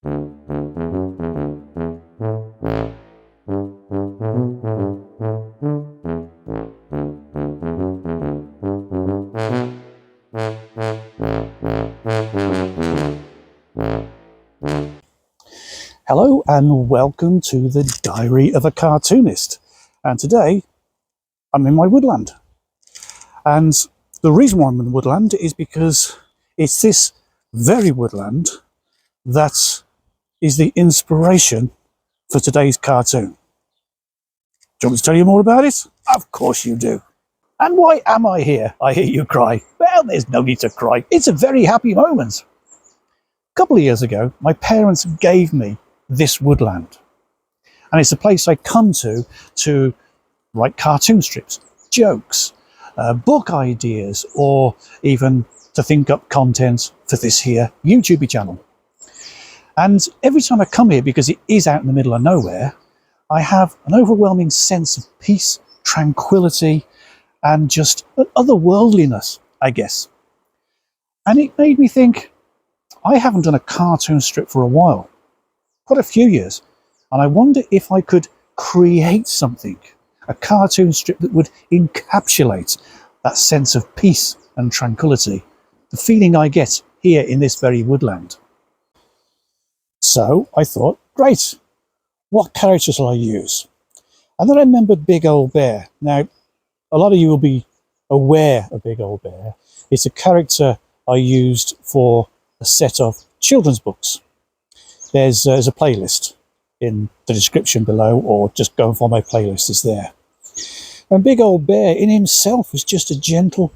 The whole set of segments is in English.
Hello and welcome to the Diary of a Cartoonist. And today I'm in my woodland. And the reason why I'm in the woodland is because it's this very woodland that is the inspiration for today's cartoon. Do you want me to tell you more about it? Of course you do. And why am I here? I hear you cry. Well, there's no need to cry. It's a very happy moment. A couple of years ago, my parents gave me this woodland. And it's a place I come to write cartoon strips, jokes, book ideas, or even to think up content for this here YouTube channel. And every time I come here, because it is out in the middle of nowhere, I have an overwhelming sense of peace, tranquility, and just an otherworldliness, I guess. And it made me think, I haven't done a cartoon strip for a while, quite a few years, and I wonder if I could create something, a cartoon strip that would encapsulate that sense of peace and tranquility, the feeling I get here in this very woodland. So I thought, great, what character shall I use? And then I remembered Big Old Bear. Now, a lot of you will be aware of Big Old Bear. It's a character I used for a set of children's books. There's a playlist in the description below, or just go and find my playlist, is there. And Big Old Bear in himself was just a gentle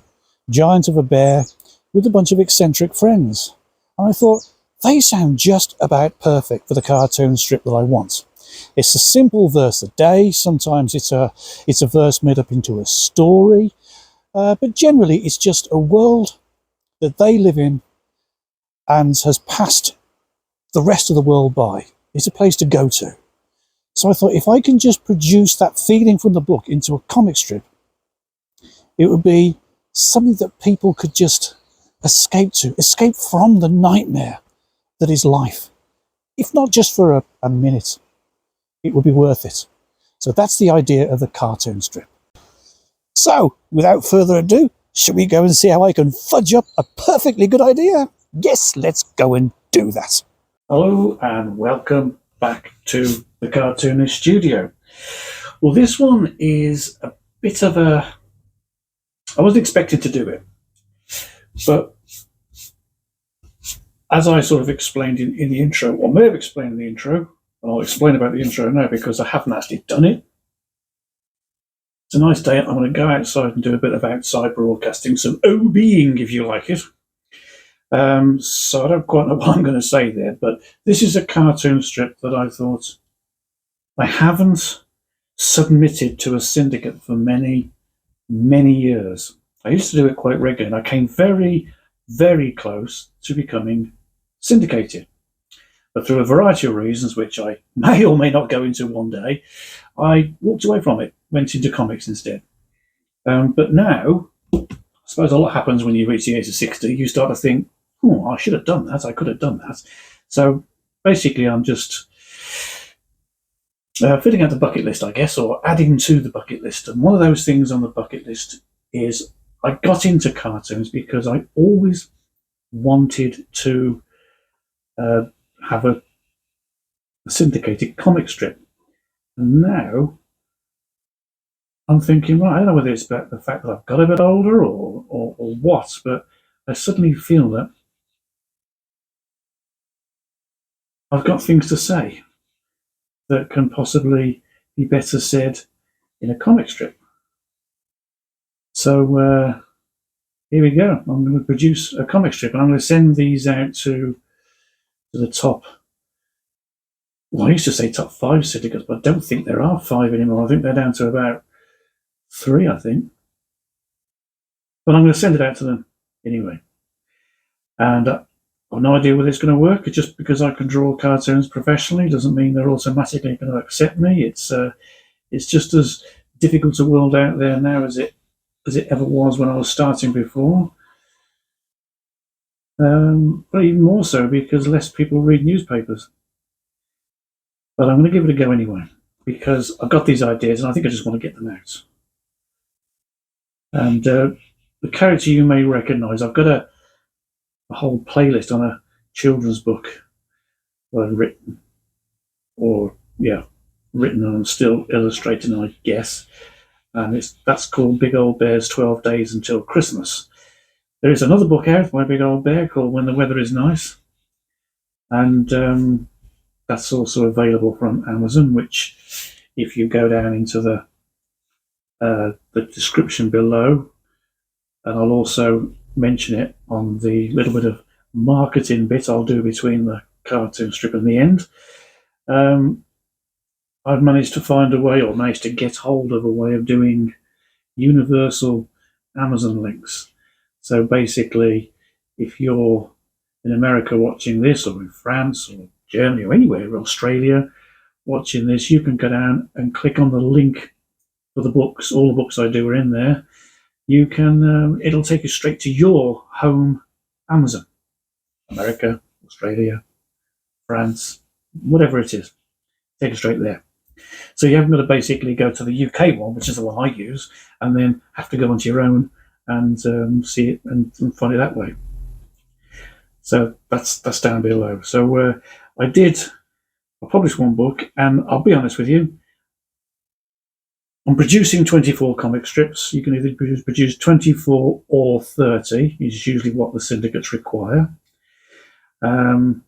giant of a bear with a bunch of eccentric friends. And I thought, they sound just about perfect for the cartoon strip that I want. It's a simple verse a day. Sometimes it's a verse made up into a story. But generally it's just a world that they live in and has passed the rest of the world by. It's a place to go to. So I thought, if I can just produce that feeling from the book into a comic strip, it would be something that people could just escape from the nightmare that is life. If not just for a minute, it would be worth it. So that's the idea of the cartoon strip. So, without further ado, shall we go and see how I can fudge up a perfectly good idea? Yes, let's go and do that. Hello and welcome back to the Cartoonist Studio. Well, this one is a bit of a... I wasn't expecting to do it, but as I sort of explained in the intro, or may have explained in the intro, and I'll explain about the intro now because I haven't actually done it. It's a nice day. I'm going to go outside and do a bit of outside broadcasting, some OBing if you like it. So I don't quite know what I'm going to say there, but this is a cartoon strip that I thought I haven't submitted to a syndicate for many, many years. I used to do it quite regularly, and I came very, very close to becoming syndicated. But through a variety of reasons, which I may or may not go into one day, I walked away from it, went into comics instead. But now, I suppose a lot happens when you reach the age of 60. You start to think, oh, I should have done that. I could have done that. So basically, I'm just filling out the bucket list, I guess, or adding to the bucket list. And one of those things on the bucket list is I got into cartoons because I always wanted to have a syndicated comic strip. And now I'm thinking, well, I don't know whether it's about the fact that I've got a bit older or what, but I suddenly feel that I've got things to say that can possibly be better said in a comic strip. So here we go. I'm going to produce a comic strip, and I'm going to send these out to the top. Well, I used to say top 5 syndicates, but I don't think there are 5 anymore. I think they're down to about 3, I think. But I'm going to send it out to them anyway. And I've no idea whether it's going to work. It's just because I can draw cartoons professionally doesn't mean they're automatically going to accept me. It's just as difficult a world out there now as it ever was when I was starting before. But even more so because less people read newspapers. but I'm going to give it a go anyway because I've got these ideas and I think I just want to get them out. And the character you may recognise, I've got a whole playlist on a children's book that I've written, or yeah, written and I'm still illustrating, I guess. And that's called Big Old Bear's 12 Days Until Christmas. There is another book out by Big Old Bear called When the Weather is Nice, and that's also available from Amazon. Which, if you go down into the description below, and I'll also mention it on the little bit of marketing bit I'll do between the cartoon strip and the end. I've managed to find a way, or managed to get hold of a way of doing universal Amazon links. So basically, if you're in America watching this, or in France, or Germany, or anywhere, Australia, watching this, you can go down and click on the link for the books. All the books I do are in there. You can, it'll take you straight to your home Amazon. America, Australia, France, whatever it is. Take it straight there. So you haven't got to basically go to the UK one, which is the one I use, and then have to go onto your own and see it and find it that way. So that's down below. So I published one book, and I'll be honest with you, I'm producing 24 comic strips. You can either produce 24 or 30, is usually what the syndicates require. And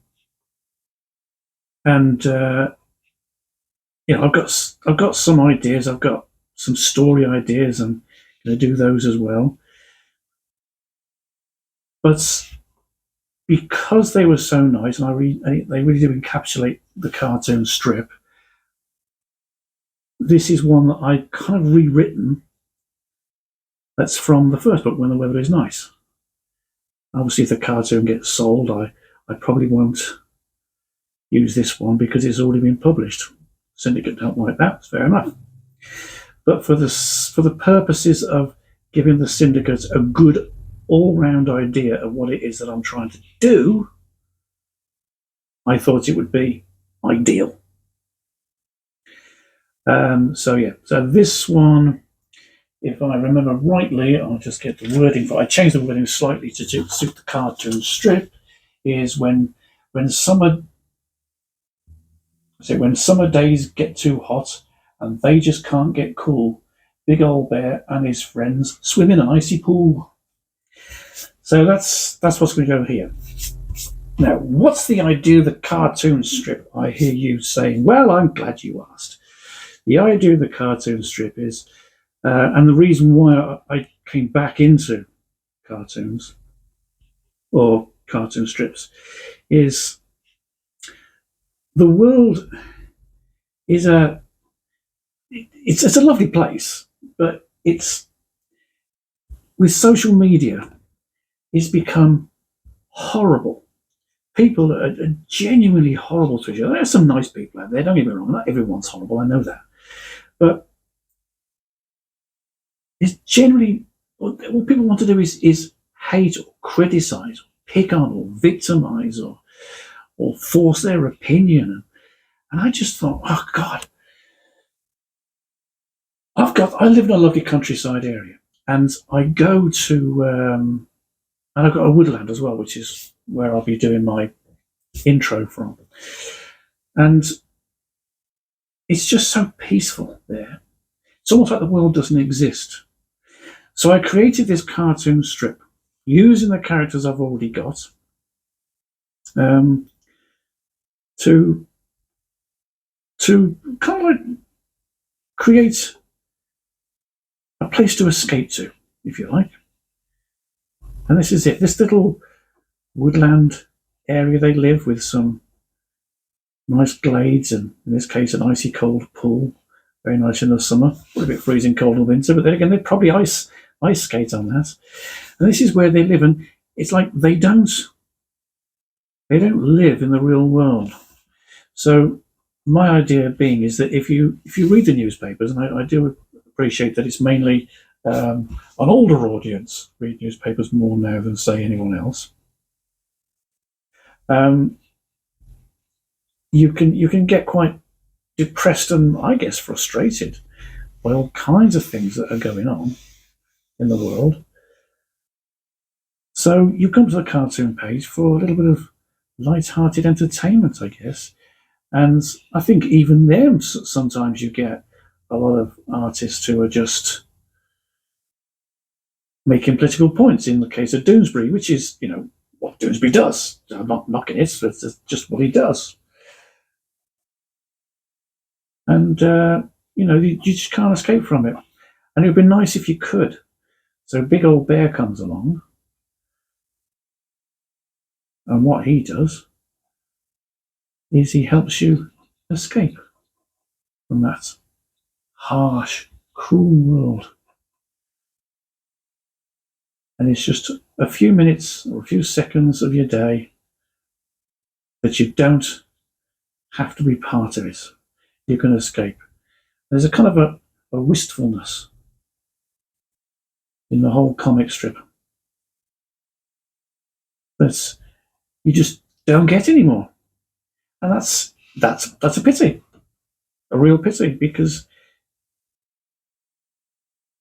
I've got some ideas. I've got some story ideas. I'm going to do those as well. But because they were so nice, and they really do encapsulate the cartoon strip, this is one that I kind of rewritten. That's from the first book, When the Weather is Nice. Obviously, if the cartoon gets sold, I probably won't use this one because it's already been published. Syndicate don't like that. It's fair enough. But for the purposes of giving the syndicates a good all-round idea of what it is that I'm trying to do, I thought it would be ideal. So this one, if I remember rightly, I'll just get the wording for. I changed the wording slightly to suit the cartoon strip. Is when summer days get too hot and they just can't get cool, Big Old Bear and his friends swim in an icy pool. So that's what's going to go here. Now, what's the idea of the cartoon strip? I hear you saying, well, I'm glad you asked. The idea of the cartoon strip is, and the reason why I came back into cartoons or cartoon strips, is the world is it's a lovely place, but it's with social media, it's become horrible. People are genuinely horrible to each other. There's some nice people out there, don't get me wrong, not everyone's horrible, I know that. But it's generally, what people want to do is hate or criticise, or pick on or victimise or force their opinion. And I just thought, oh God, I live in a lovely countryside area, and I go to, and I've got a woodland as well, which is where I'll be doing my intro from. And it's just so peaceful there. It's almost like the world doesn't exist. So I created this cartoon strip using the characters I've already got to kind of like create a place to escape to, if you like. And this is it. This little woodland area they live with, some nice glades, and in this case an icy cold pool. Very nice in the summer, a bit freezing cold in winter, but then again they'd probably ice skate on that. And this is where they live, and it's like they don't live in the real world. So my idea being is that if you read the newspapers, and I do appreciate that it's mainly an older audience read newspapers more now than say anyone else. You can get quite depressed and, I guess, frustrated by all kinds of things that are going on in the world. So you come to the cartoon page for a little bit of light-hearted entertainment, I guess. And I think even them, sometimes you get a lot of artists who are just making political points. In the case of Doonesbury, which is, what Doonesbury does. I'm not knocking it, but it's just what he does. And you just can't escape from it. And it would be nice if you could. So Big Old Bear comes along, and what he does is he helps you escape from that harsh, cruel world. And it's just a few minutes or a few seconds of your day that you don't have to be part of it. You can escape. There's a kind of a wistfulness in the whole comic strip that you just don't get anymore. And that's a pity, a real pity, because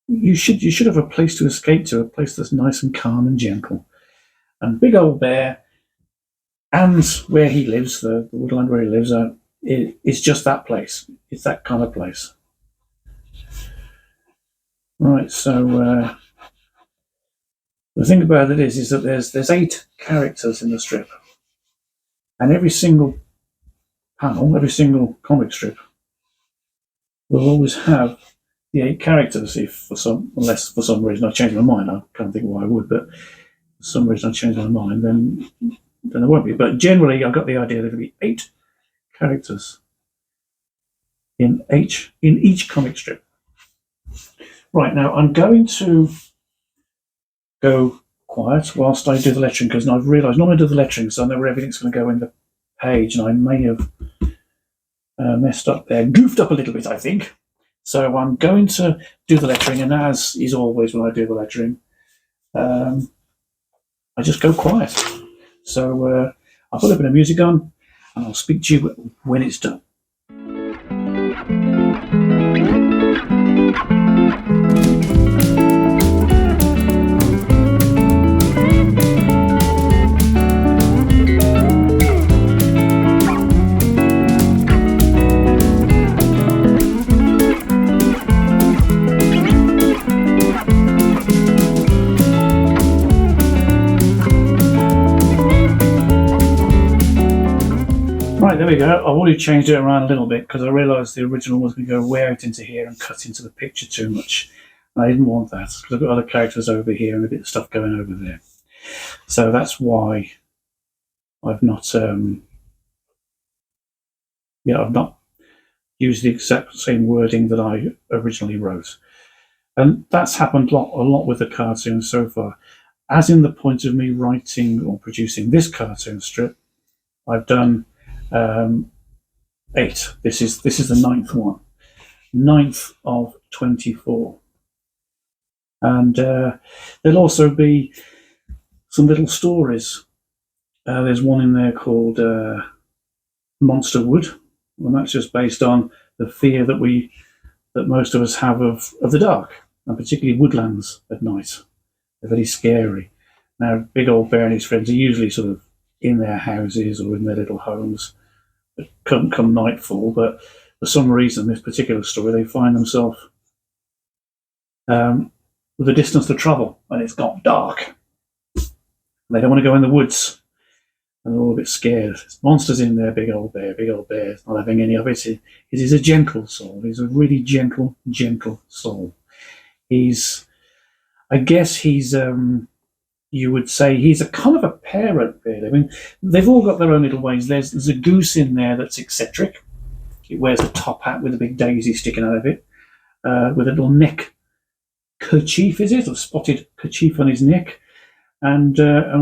you should have a place to escape to, a place that's nice and calm and gentle. And Big Old Bear and where he lives, the woodland where he lives, it's just that place. It's that kind of place. Right, so the thing about it is that there's 8 characters in the strip, and every single panel, every single comic strip will always have the 8 characters. Unless for some reason I change my mind, I can't think why I would, but for some reason I change my mind, then there won't be. But generally, I've got the idea there'll be 8 characters in each comic strip. Right, now I'm going to go quiet whilst I do the lettering, because I've realised normally I do the lettering, so I know where everything's going to go in the page, and I may have messed up there, goofed up a little bit, I think. So I'm going to do the lettering, and as is always when I do the lettering, I just go quiet. So I'll put a bit of music on, and I'll speak to you when it's done. Right, there we go. I've already changed it around a little bit because I realised the original was going to go way out into here and cut into the picture too much. I didn't want that because I've got other characters over here and a bit of stuff going over there. So that's why I've not, I've not used the exact same wording that I originally wrote. And that's happened a lot with the cartoon so far. As in the point of me writing or producing this cartoon strip, I've done 8. This is the 9th one, 9th of 24, and there'll also be some little stories. There's one in there called Monster Wood, and that's just based on the fear that most of us have of the dark, and particularly woodlands at night. They're very scary. Now, Big Old Bear and his friends are usually sort of in their houses or in their little homes come nightfall, but for some reason, this particular story, they find themselves with a distance to travel, and it's got dark. They don't want to go in the woods, and they're all a bit scared. There's monsters in there, Big Old Bear. Big Old Bear's not having any of it. He's a gentle soul. He's a really gentle soul. I guess he's you would say he's a kind of a parent, really. I mean, they've all got their own little ways. There's a goose in there that's eccentric. It wears a top hat with a big daisy sticking out of it, with a little neck kerchief, is it? A spotted kerchief on his neck, and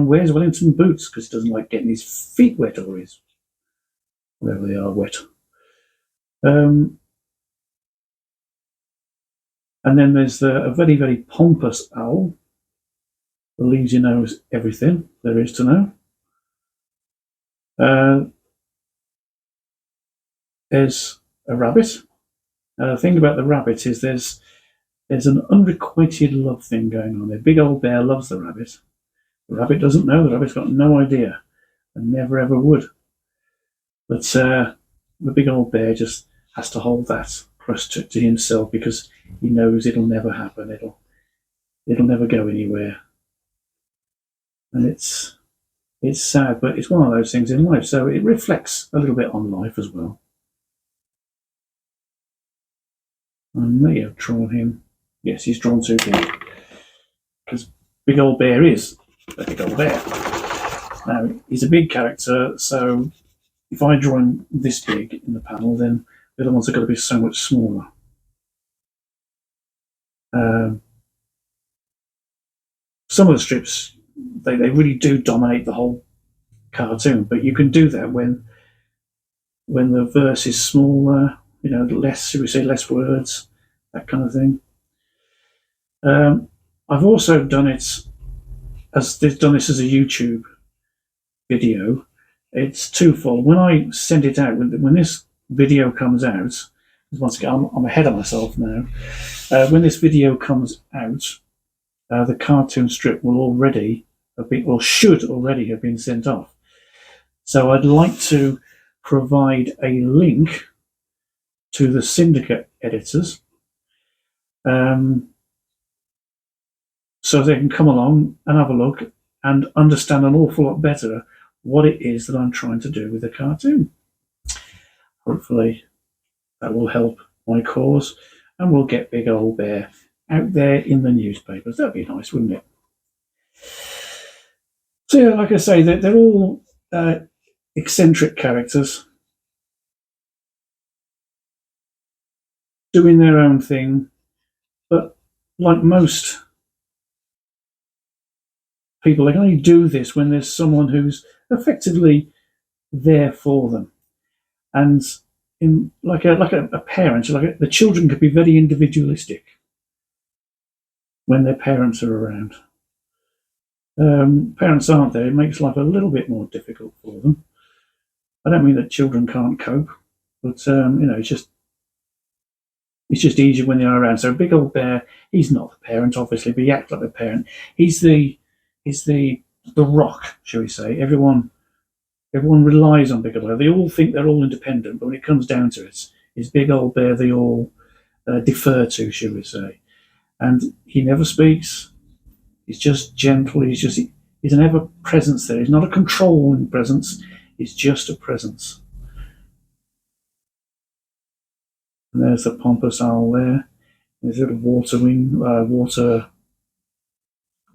wears Wellington boots because he doesn't like getting his feet wet or his whatever they are wet. And then there's a very, very pompous owl. Believes he knows everything there is to know. There's a rabbit. The thing about the rabbit is there's an unrequited love thing going on there. Big old bear loves the rabbit. The rabbit doesn't know. The rabbit's got no idea and never ever would. But the big old bear just has to hold that close to himself because he knows it'll never happen. It'll never go anywhere. And it's sad, but it's one of those things in life. So it reflects a little bit on life as well. I may have drawn him. Yes, he's drawn too big. Because Big Old Bear is a big old bear. Now, he's a big character, so if I draw him this big in the panel, then the other ones are going to be so much smaller. Some of the strips, they really do dominate the whole cartoon, but you can do that when the verse is smaller, less, should we say, less words, that kind of thing. I've also done it as they've done this as a YouTube video. It's twofold. When I send it out, when this video comes out, once again, I'm ahead of myself now. When this video comes out, the cartoon strip will already have been, or should already have been sent off. So I'd like to provide a link to the syndicate editors, so they can come along and have a look and understand an awful lot better what it is that I'm trying to do with the cartoon. Hopefully that will help my cause and we'll get Big Old Bear out there in the newspapers. That'd be nice, wouldn't it? So yeah, like I say, they're all eccentric characters doing their own thing, but like most people, they can only do this when there's someone who's effectively there for them. And in like a parent, the children could be very individualistic when their parents are around. Parents aren't there, it makes life a little bit more difficult for them. I don't mean that children can't cope, but it's just easier when they are around. So Big Old Bear, he's not the parent, obviously, but he acts like the parent. He's the rock, shall we say. Everyone relies on Big Old Bear. They all think they're all independent, but when it comes down to it, it's Big Old Bear they all defer to, shall we say. And he never speaks. He's just gentle. He's an ever presence there. He's not a controlling presence. He's just a presence. And there's the pompous owl there. There's a little water.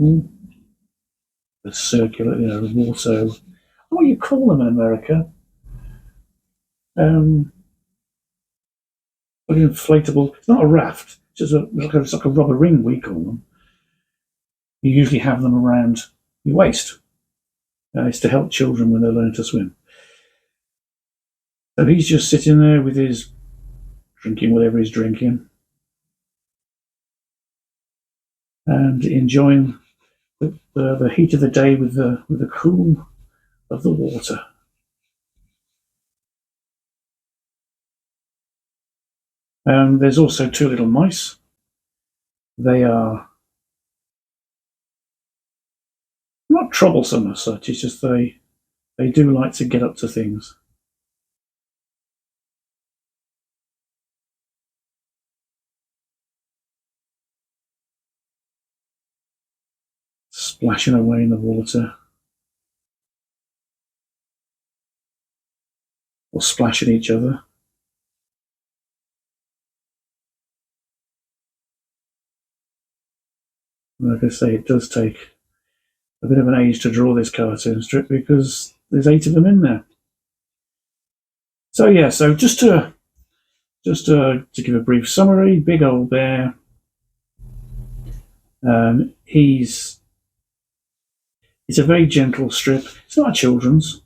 Ooh, the circular, the water. What do you call them in America? Like an inflatable. It's not a raft. It's like a rubber ring. We call them. You usually have them around your waist. It's to help children when they learn to swim. So he's just sitting there with his drinking whatever he's drinking and enjoying the heat of the day with the cool of the water. There's also two little mice. They are not troublesome as such, it's just they do like to get up to things. Splashing away in the water. Or splashing each other. Like I say, it does take a bit of an age to draw this cartoon strip because there's 8 of them in there. So yeah, so just to give a brief summary, Big Old Bear. It's a very gentle strip. It's not a children's.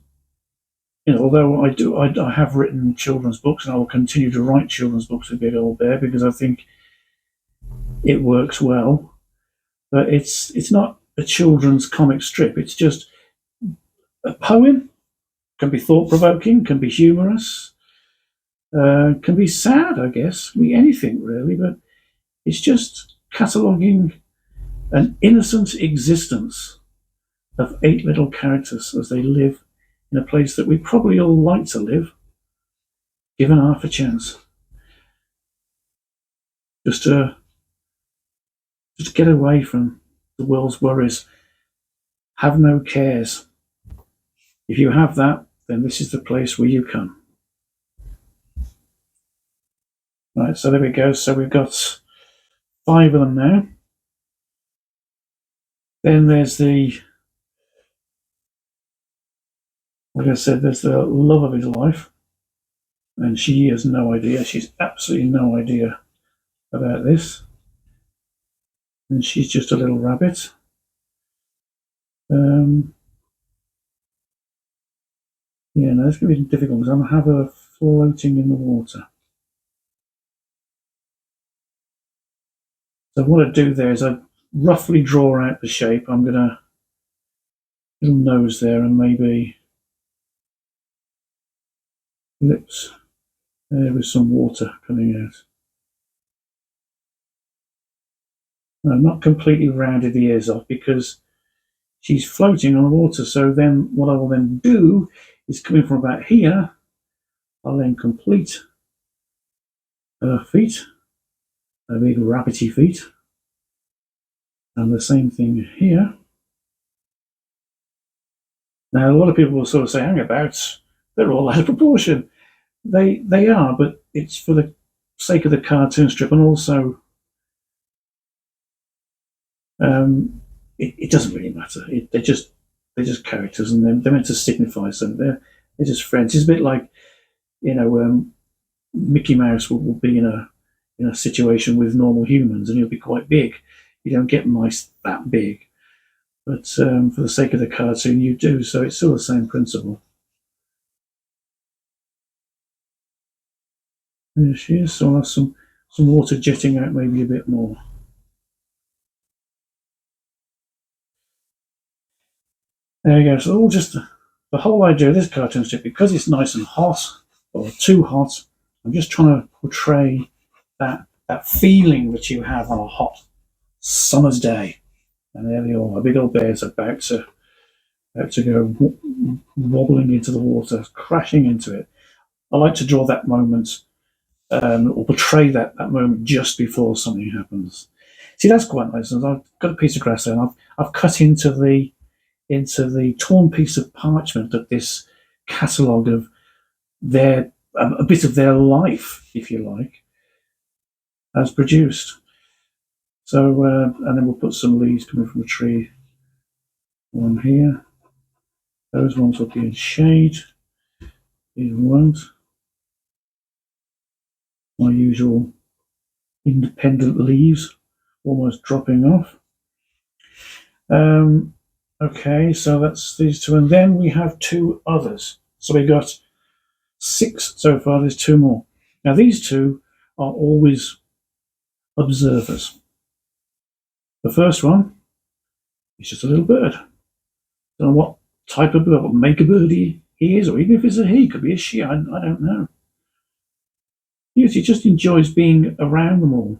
Although I have written children's books and I will continue to write children's books with Big Old Bear because I think it works well. But it's not a children's comic strip. It's just a poem. Can be thought-provoking, can be humorous, Can be sad, I guess, can be anything really, but it's just cataloguing an innocent existence of 8 little characters as they live in a place that we probably all like to live, given half a chance. Just to get away from the world's worries. Have no cares. If you have that, then this is the place where you come. Right, so there we go. So we've got 5 of them now. Then there's like I said, there's the love of his life. And she has no idea. She's absolutely no idea about this. And she's just a little rabbit. Yeah, no, it's going to be difficult because I'm going to have her floating in the water. So what I do there is I roughly draw out the shape. I'm going to little nose there and maybe lips there with some water coming out. No, not completely rounded the ears off because she's floating on the water. So then what I will then do is coming from about here, I'll then complete her feet, her big rabbity feet. And the same thing here. Now, a lot of people will sort of say, hang about, they're all out of proportion. They are, but it's for the sake of the cartoon strip, and also it doesn't really matter. They're just characters, and they're meant to signify something. They're just friends. It's a bit like Mickey Mouse will be in a situation with normal humans, and he'll be quite big. You don't get mice that big, but for the sake of the cartoon, you do. So it's still the same principle. There she is. So I'll have some water jetting out, maybe a bit more. There you go. So all just the whole idea of this cartoon strip, because it's nice and hot or too hot. I'm just trying to portray that feeling that you have on a hot summer's day. And there they are. A big old bear's about to go wobbling into the water, crashing into it. I like to draw that moment or portray that moment just before something happens. See, that's quite nice. I've got a piece of grass there, and I've cut into the torn piece of parchment that this catalogue of their a bit of their life, if you like, has produced. So, and then we'll put some leaves coming from the tree. One here. Those ones will be in shade. These won't. My usual independent leaves almost dropping off. Okay, so that's these 2, and then we have 2 others. So we got 6 so far. There's 2 more. Now these 2 are always observers. The first one is just a little bird. Don't know what type of bird, what make a bird he is, or even if it's a he, could be a she. I don't know. He just enjoys being around them all.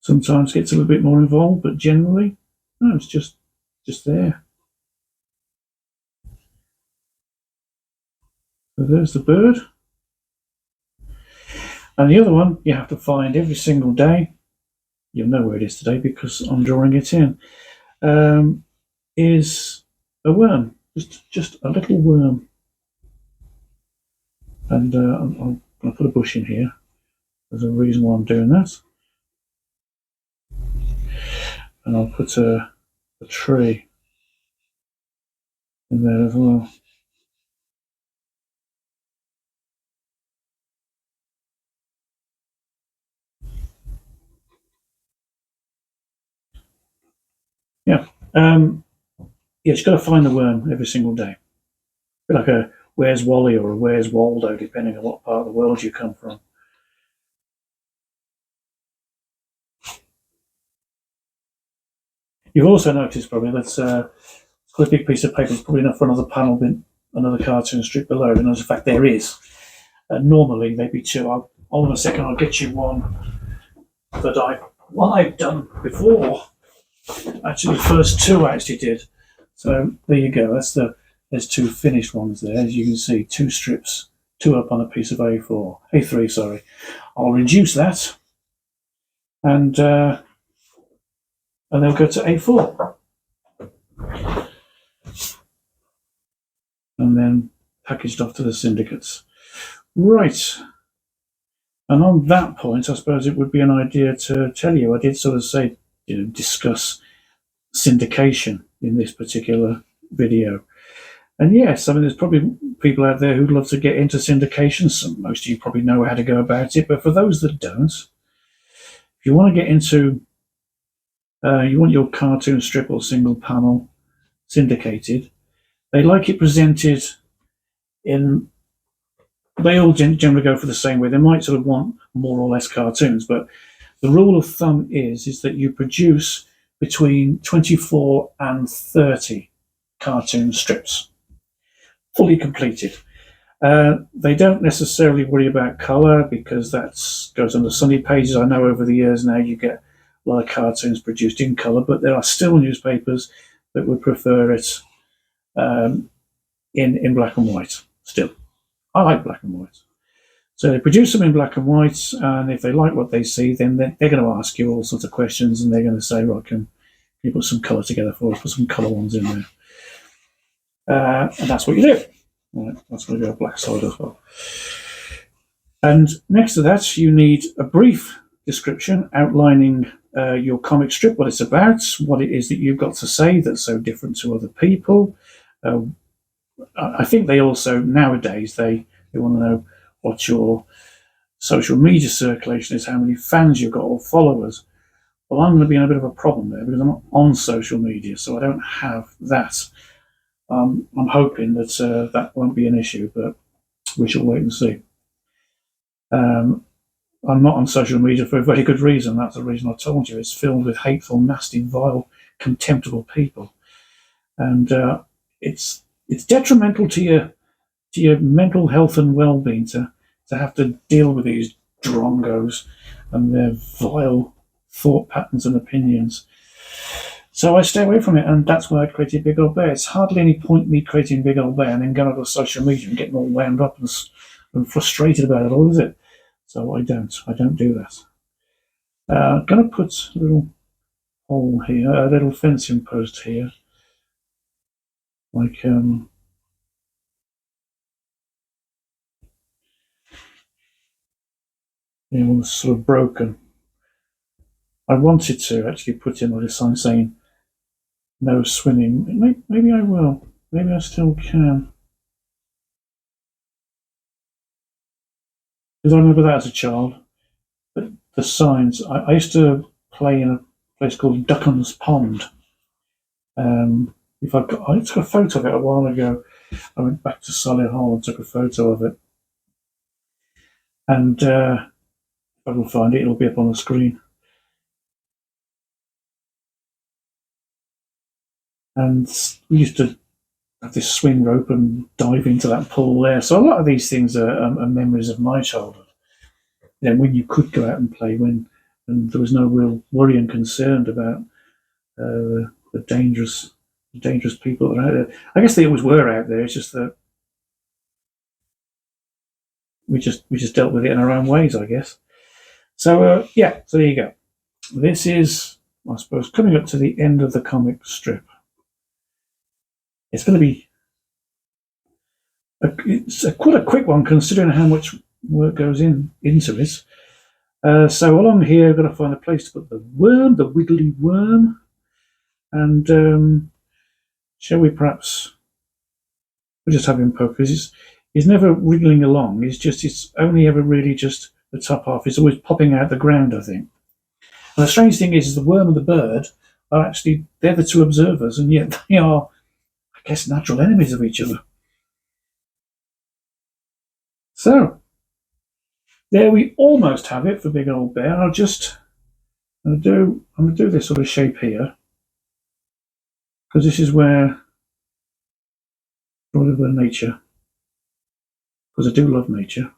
Sometimes gets a little bit more involved, but generally, no, it's just there. So there's the bird. And the other one you have to find every single day. You'll know where it is today because I'm drawing it in. Is a worm, just a little worm. And I'm going to put a bush in here. There's a reason why I'm doing that. And I'll put a tree in there as well. Yeah. You've got to find the worm every single day. A bit like a Where's Wally or a Where's Waldo, depending on what part of the world you come from. You've also noticed probably that's quite a big piece of paper is probably enough for another panel bin. another cartoon strip below, and as a fact there is. Normally there'd be two. Hold on a second, I'll get you one I've done before. Actually, the first two I actually did. So there you go. There's two finished ones there, as you can see, two strips, two up on a piece of A3. Sorry, I'll reduce that, and they'll go to A4, and then packaged off to the syndicates. Right. And on that point, I suppose it would be an idea to tell you, I did sort of say, discuss syndication in this particular video. And yes, I mean, there's probably people out there who'd love to get into syndication. Most of you probably know how to go about it. But for those that don't, if you want to get into, you want your cartoon strip or single panel syndicated, they like it presented in, they all generally go for the same way. They might sort of want more or less cartoons, but the rule of thumb is that you produce between 24 and 30 cartoon strips, fully completed. They don't necessarily worry about colour because that goes on the Sunny pages. I know over the years now you get a lot of cartoons produced in colour, but there are still newspapers that would prefer it in black and white still. I like black and white. So they produce them in black and white, and if they like what they see, then they're going to ask you all sorts of questions, and they're going to say, right, can you put some colour together for us, put some colour ones in there. And that's what you do. Right, that's going to go black side as well. And next to that, you need a brief description outlining your comic strip, what it's about, what it is that you've got to say that's so different to other people. I think they also, nowadays, they want to know what your social media circulation is, how many fans you've got or followers. Well, I'm going to be in a bit of a problem there because I'm not on social media, so I don't have that. I'm hoping that that won't be an issue, but we shall wait and see. I'm not on social media for a very good reason. That's the reason I told you. It's filled with hateful, nasty, vile, contemptible people, and it's detrimental to your mental health and well-being to have to deal with these drongos and their vile thought patterns and opinions. So I stay away from it, and that's why I created Big Old Bear. It's hardly any point me creating Big Old Bear and then going over to social media and getting all wound up and frustrated about it all, is it? So I don't do that. I'm going to put a little hole here, a little fencing post here, like it was sort of broken. I wanted to actually put in a sign saying no swimming. Maybe I will. Maybe I still can. Because I remember that as a child. But the signs, I used to play in a place called Ducken's Pond. I took a photo of it a while ago. I went back to Solihull and took a photo of it. And if I can find it, it'll be up on the screen. And we used to have this swing rope and dive into that pool there. So a lot of these things are memories of my childhood. When you could go out and play, and there was no real worry and concern about the dangerous people that are out there. I guess they always were out there. It's just that we just dealt with it in our own ways, I guess. So yeah, so there you go. This is, I suppose, coming up to the end of the comic strip. It's going to be quite a quick one considering how much work goes into it. So along here, I've got to find a place to put the worm, the wiggly worm, and shall we perhaps? We'll just have him poke because he's never wriggling along. It's only ever really just the top half. It's always popping out the ground, I think. And the strange thing is the worm and the bird are actually, they're the two observers, and yet they are, I guess, natural enemies of each other. So there we almost have it for Big Old Bear. I'm going to do this sort of shape here because this is where Draw a little bit of nature, because I do love nature.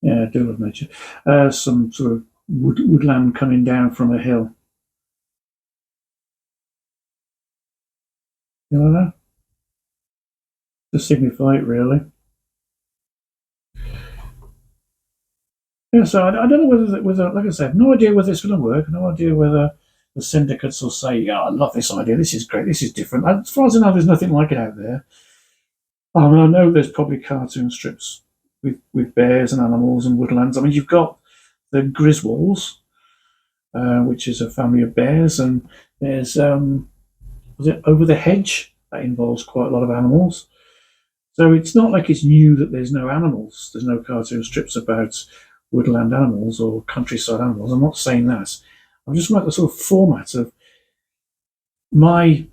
Yeah, I do love nature. Some sort of woodland coming down from a hill. You know that? To signify it, really. Yeah, so I don't know whether, like I said, no idea whether it's going to work. No idea whether the syndicates will say, "Yeah, I love this idea. This is great. This is different." As far as I know, there's nothing like it out there. I mean, I know there's probably cartoon strips with bears and animals and woodlands. I mean, you've got the Griswolds, which is a family of bears, and there's was it Over the Hedge that involves quite a lot of animals. So it's not like it's new that there's no animals. There's no cartoon strips about woodland animals or countryside animals. I'm not saying that. I'm just about the sort of format of my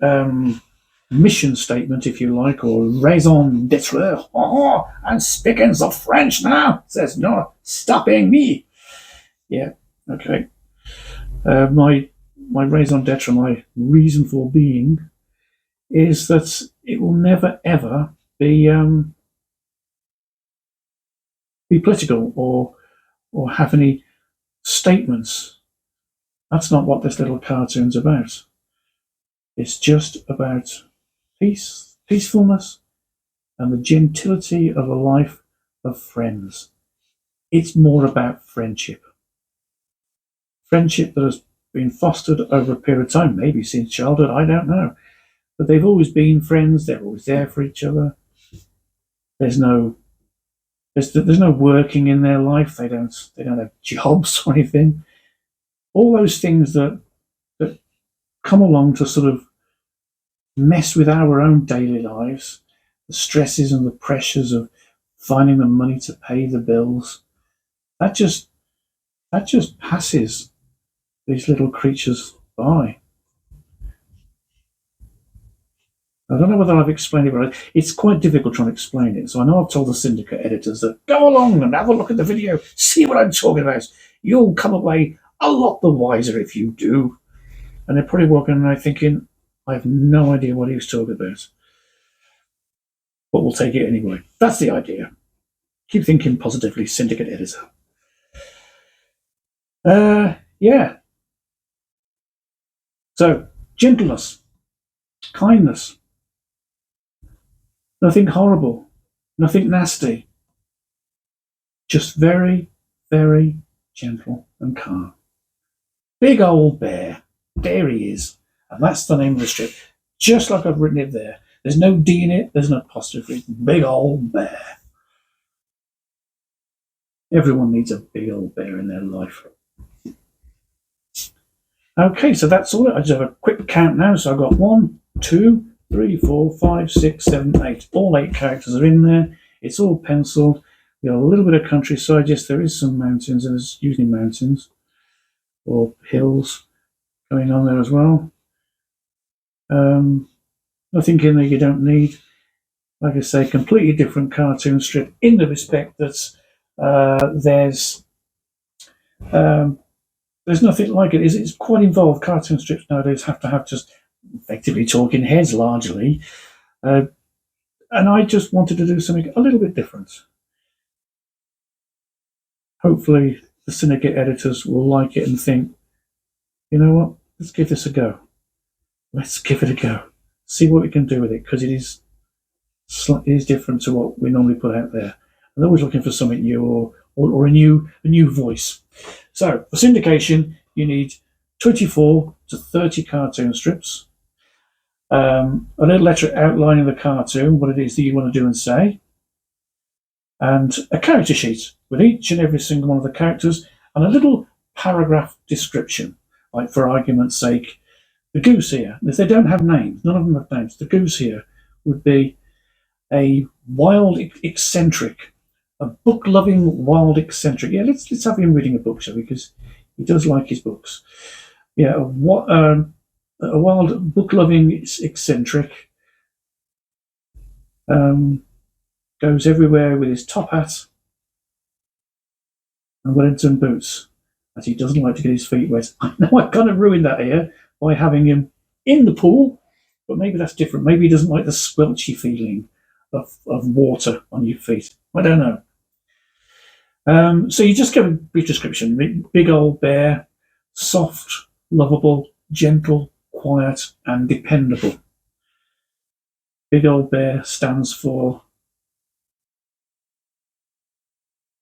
um, mission statement, if you like, or raison d'etre. Oh, I'm speaking the French now. There's no stopping me. Yeah, okay. My raison d'etre, my reason for being, is that it will never ever be political or have any statements. That's not what this little cartoon's about. It's just about peace, peacefulness, and the gentility of a life of friends. It's more about friendship. Friendship that has been fostered over a period of time, maybe since childhood, I don't know. But they've always been friends, they're always there for each other. There's no there's no working in their life, they don't have jobs or anything. All those things that come along to sort of mess with our own daily lives, the stresses and the pressures of finding the money to pay the bills, that just that just passes these little creatures by. I don't know whether I've explained it right. It's quite difficult trying to explain it. So I know I've told the syndicate editors that go along and have a look at the video, see what I'm talking about. You'll come away a lot the wiser if you do. And they're probably walking around thinking, I have no idea what he was talking about. But we'll take it anyway. That's the idea. Keep thinking positively, syndicate editor. Yeah. So, gentleness, kindness, nothing horrible, nothing nasty, just very, very gentle and calm. Big old bear. There he is. And that's the name of the strip. Just like I've written it there. There's no D in it, there's no apostrophe. Big old bear. Everyone needs a big old bear in their life. Okay, so that's all. I just have a quick count now. So I've got 1, 2, 3, 4, 5, 6, 7, 8. All 8 characters are in there. It's all penciled. We got a little bit of countryside. Yes, there is some mountains, and there's usually mountains or hills going on there as well. Nothing in there you don't need. Like I say, completely different cartoon strip in the respect that there's nothing like it. It's quite involved. Cartoon strips nowadays have to have just effectively talking heads largely. And I just wanted to do something a little bit different. Hopefully, the syndicate editors will like it and think, you know what, let's give this a go. Let's give it a go. See what we can do with it, because it is different to what we normally put out there. I'm always looking for something new or a new voice. So for syndication, you need 24 to 30 cartoon strips, a little letter outlining the cartoon, what it is that you want to do and say, and a character sheet with each and every single one of the characters, and a little paragraph description, like for argument's sake, the goose here, if they don't have names, none of them have names, the goose here would be a wild eccentric, a book-loving wild eccentric. Yeah, let's have him reading a book, shall we? Because he does like his books. Yeah, a wild book-loving eccentric goes everywhere with his top hat and Wellington boots, as he doesn't like to get his feet wet. I know I kind of ruined that here by having him in the pool but maybe that's different. Maybe he doesn't like the squelchy feeling of water on your feet. I don't know. So you just give a brief description. Big old bear, soft, lovable, gentle, quiet, and dependable. Big old bear stands for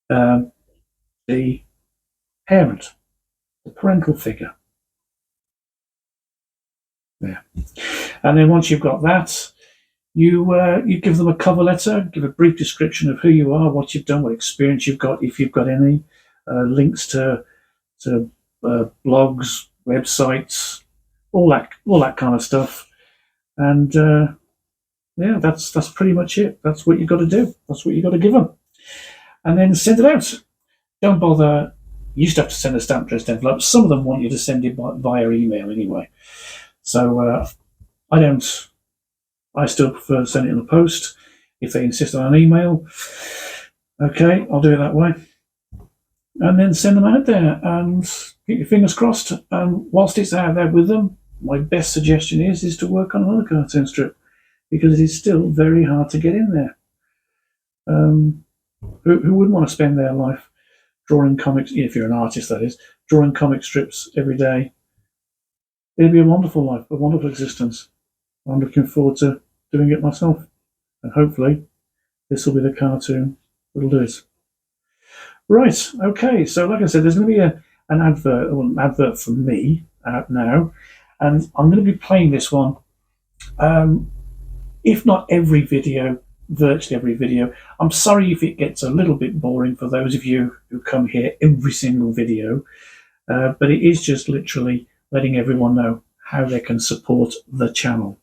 the parent, the parental figure. Yeah. And then once you've got that, you give them a cover letter, give a brief description of who you are, what you've done, what experience you've got, if you've got any, links to blogs, websites, all that kind of stuff. And yeah, that's pretty much it. That's what you've got to do. That's what you've got to give them, and then send it out. Don't bother. You used to have to send a stamp addressed envelope. Some of them want you to send it via email anyway. So I don't. I still prefer to send it in the post. If they insist on an email, okay, I'll do it that way. And then send them out there and keep your fingers crossed. And whilst it's out there with them, my best suggestion is to work on another cartoon strip, because it is still very hard to get in there. Who wouldn't want to spend their life drawing comics, if you're an artist that is, drawing comic strips every day? It'd be a wonderful life, a wonderful existence. I'm looking forward to doing it myself. And hopefully this will be the cartoon that'll do it. Right, okay, so like I said, there's going to be an advert from me out now, and I'm going to be playing this one, if not every video, virtually every video. I'm sorry if it gets a little bit boring for those of you who come here every single video, but it is just literally letting everyone know how they can support the channel.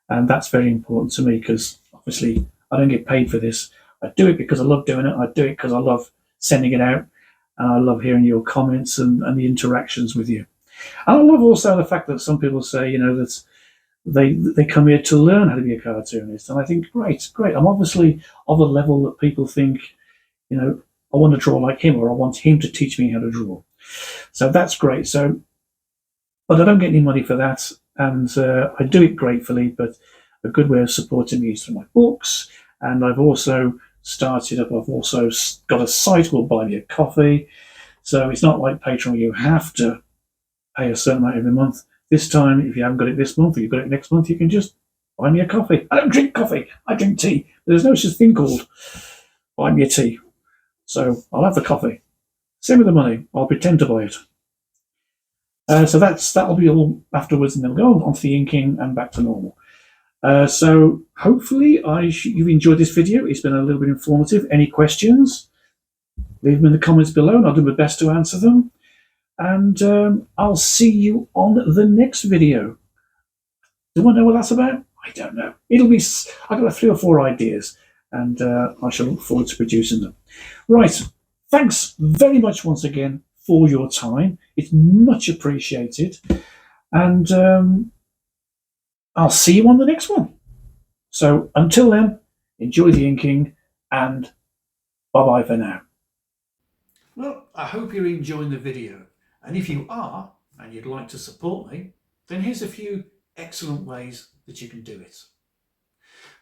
And that's very important to me, because obviously I don't get paid for this. I do it because I love doing it. I do it because I love sending it out, and I love hearing your comments and the interactions with you. And I love also the fact that some people say, that they come here to learn how to be a cartoonist. And I think, great. I'm obviously of a level that people think, I want to draw like him, or I want him to teach me how to draw. So that's great. So, but I don't get any money for that. And I do it gratefully, but a good way of supporting me is through my books. And I've also I've also got a site called Buy Me a Coffee. So it's not like Patreon, you have to pay a certain amount every month. This time, if you haven't got it this month, or you've got it next month, you can just buy me a coffee. I don't drink coffee, I drink tea. There's no such thing called buy me a tea. So I'll have the coffee. Same with the money, I'll pretend to buy it. So that'll be all afterwards, and then we'll go on to the inking and back to normal. So hopefully you've enjoyed this video. It's been a little bit informative. Any questions, leave them in the comments below, and I'll do my best to answer them. And I'll see you on the next video. Do I know what that's about? I don't know. I've got 3 or 4 ideas, and I shall look forward to producing them. Right. Thanks very much once again for your time. It's much appreciated. And I'll see you on the next one. So until then, enjoy the inking, and bye-bye for now. Well, I hope you're enjoying the video. And if you are, and you'd like to support me, then here's a few excellent ways that you can do it.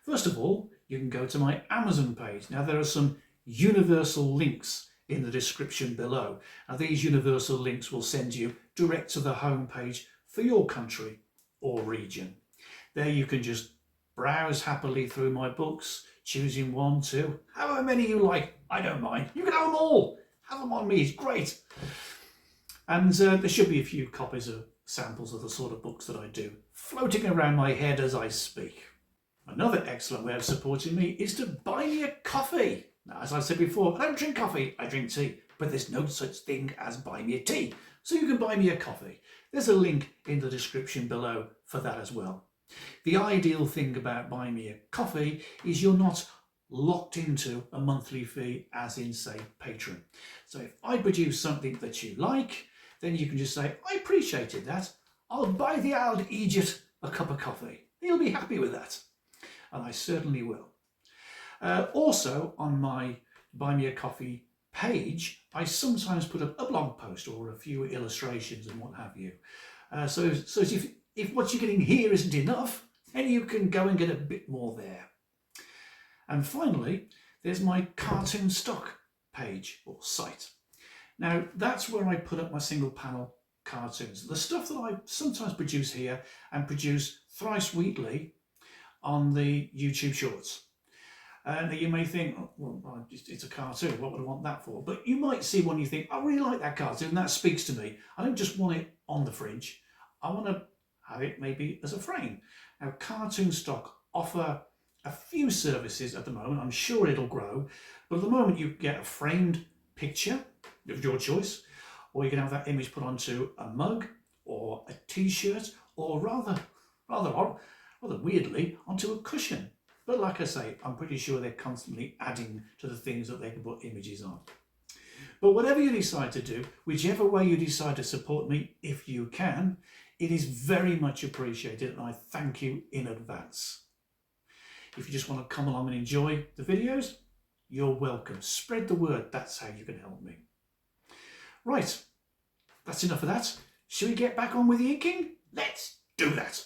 First of all, you can go to my Amazon page. Now, there are some universal links in the description below. Now, these universal links will send you direct to the home page for your country or region. There you can just browse happily through my books, choosing 1, 2, however many you like. I don't mind. You can have them all. Have them on me. It's great. And there should be a few copies of samples of the sort of books that I do floating around my head as I speak. Another excellent way of supporting me is to buy me a coffee. Now, as I said before, I don't drink coffee, I drink tea. But there's no such thing as buy me a tea. So you can buy me a coffee. There's a link in the description below for that as well. The ideal thing about buying me a coffee is you're not locked into a monthly fee, as in, say, Patreon. So if I produce something that you like, then you can just say, I appreciated that. I'll buy the old idiot a cup of coffee. He'll be happy with that. And I certainly will. Also, on my Buy Me a Coffee page, I sometimes put up a blog post or a few illustrations and what have you. So if what you're getting here isn't enough, And you can go and get a bit more there. And finally, there's my cartoon stock page or site. Now, that's where I put up my single panel cartoons. The stuff that I sometimes produce here and produce thrice weekly on the YouTube Shorts. And you may think, oh, well, it's a cartoon, what would I want that for? But you might see one you think, I really like that cartoon, that speaks to me. I don't just want it on the fridge, I want to have it maybe as a frame. Now, Cartoon Stock offer a few services at the moment, I'm sure it'll grow, but at the moment you get a framed picture of your choice, or you can have that image put onto a mug or a t-shirt, or rather weirdly, onto a cushion. But like I say, I'm pretty sure they're constantly adding to the things that they can put images on. But whatever you decide to do, whichever way you decide to support me, if you can, it is very much appreciated, and I thank you in advance. If you just want to come along and enjoy the videos, you're welcome. Spread the word, that's how you can help me. Right, that's enough of that. Shall we get back on with the inking? Let's do that.